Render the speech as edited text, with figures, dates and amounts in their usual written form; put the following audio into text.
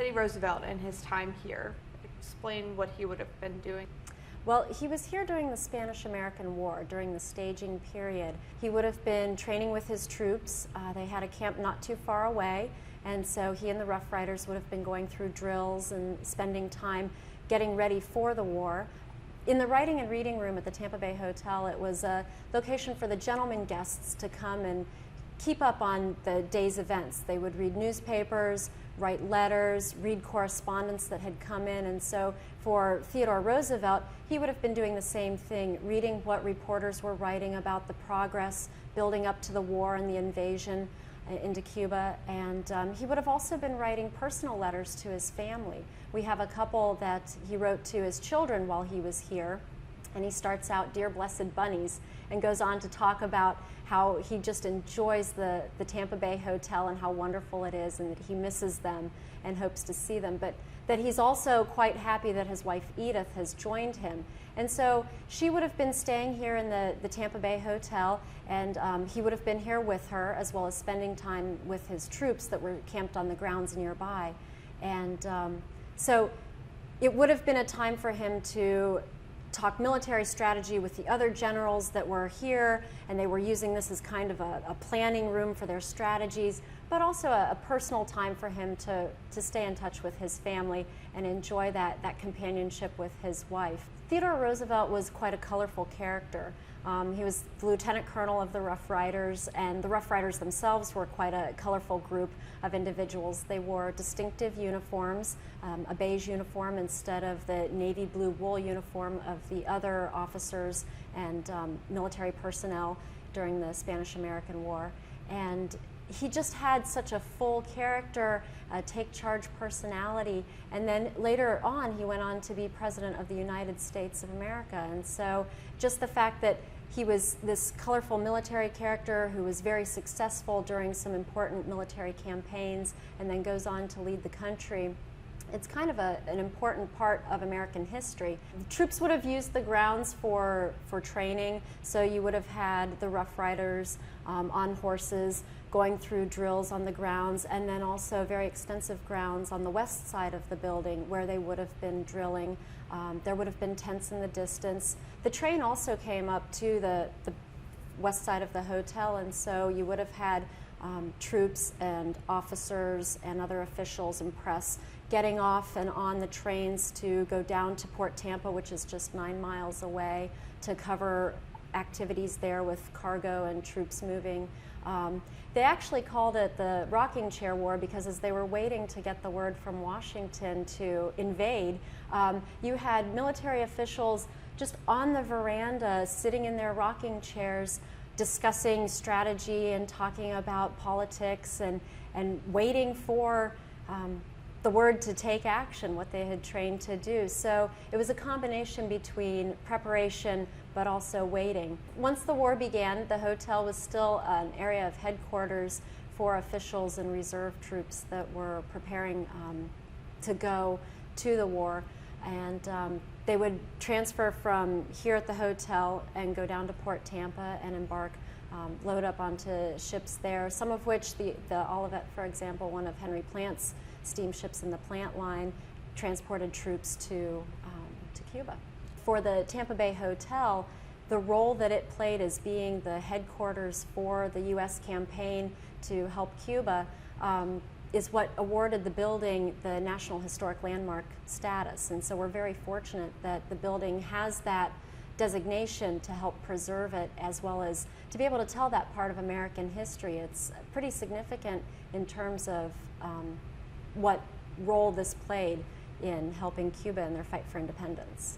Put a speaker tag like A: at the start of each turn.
A: Teddy Roosevelt and his time here. Explain what he would have been doing.
B: Well, he was here during the Spanish-American War, during the staging period. He would have been training with his troops. They had a camp not too far away, and so he and the Rough Riders would have been going through drills and spending time getting ready for the war. In the writing and reading room at the Tampa Bay Hotel, it was a location for the gentlemen guests to come and keep up on the day's events. They would read newspapers, write letters, read correspondence that had come in, and so for Theodore Roosevelt, he would have been doing the same thing, reading what reporters were writing about the progress building up to the war and the invasion into Cuba, and he would have also been writing personal letters to his family. We have a couple that he wrote to his children while he was here, and he starts out, "Dear Blessed Bunnies," and goes on to talk about how he just enjoys the Tampa Bay Hotel and how wonderful it is, and that he misses them and hopes to see them, but that he's also quite happy that his wife Edith has joined him. And so she would have been staying here in the Tampa Bay Hotel, and he would have been here with her, as well as spending time with his troops that were camped on the grounds nearby. And so it would have been a time for him to talk military strategy with the other generals that were here, and they were using this as kind of a planning room for their strategies, but also a personal time for him to stay in touch with his family and enjoy that companionship with his wife. Theodore Roosevelt was quite a colorful character. He was the lieutenant colonel of the Rough Riders, and the Rough Riders themselves were quite a colorful group of individuals. They wore distinctive uniforms, a beige uniform instead of the navy blue wool uniform of the other officers and military personnel during the Spanish-American War. And he just had such a full character, take charge personality, and then later on he went on to be President of the United States of America. And so just the fact that he was this colorful military character who was very successful during some important military campaigns and then goes on to lead the country, it's kind of an important part of American history. The troops would have used the grounds for training, so you would have had the Rough Riders on horses going through drills on the grounds, and then also very extensive grounds on the west side of the building where they would have been drilling. There would have been tents in the distance. The train also came up to the west side of the hotel, and so you would have had troops and officers and other officials and press getting off and on the trains to go down to Port Tampa, which is just 9 miles away, to cover activities there with cargo and troops moving. They actually called it the Rocking Chair War because as they were waiting to get the word from Washington to invade, you had military officials just on the veranda sitting in their rocking chairs discussing strategy and talking about politics and waiting for the word to take action, what they had trained to do. So it was a combination between preparation but also waiting. Once the war began, the hotel was still an area of headquarters for officials and reserve troops that were preparing to go to the war. And they would transfer from here at the hotel and go down to Port Tampa and embark, load up onto ships there, some of which, the Olivet, for example, one of Henry Plant's steamships in the Plant line, transported troops to Cuba. For the Tampa Bay Hotel, the role that it played as being the headquarters for the U.S. campaign to help Cuba is what awarded the building the National Historic Landmark status. And so we're very fortunate that the building has that designation to help preserve it, as well as to be able to tell that part of American history. It's pretty significant in terms of what role this played in helping Cuba in their fight for independence.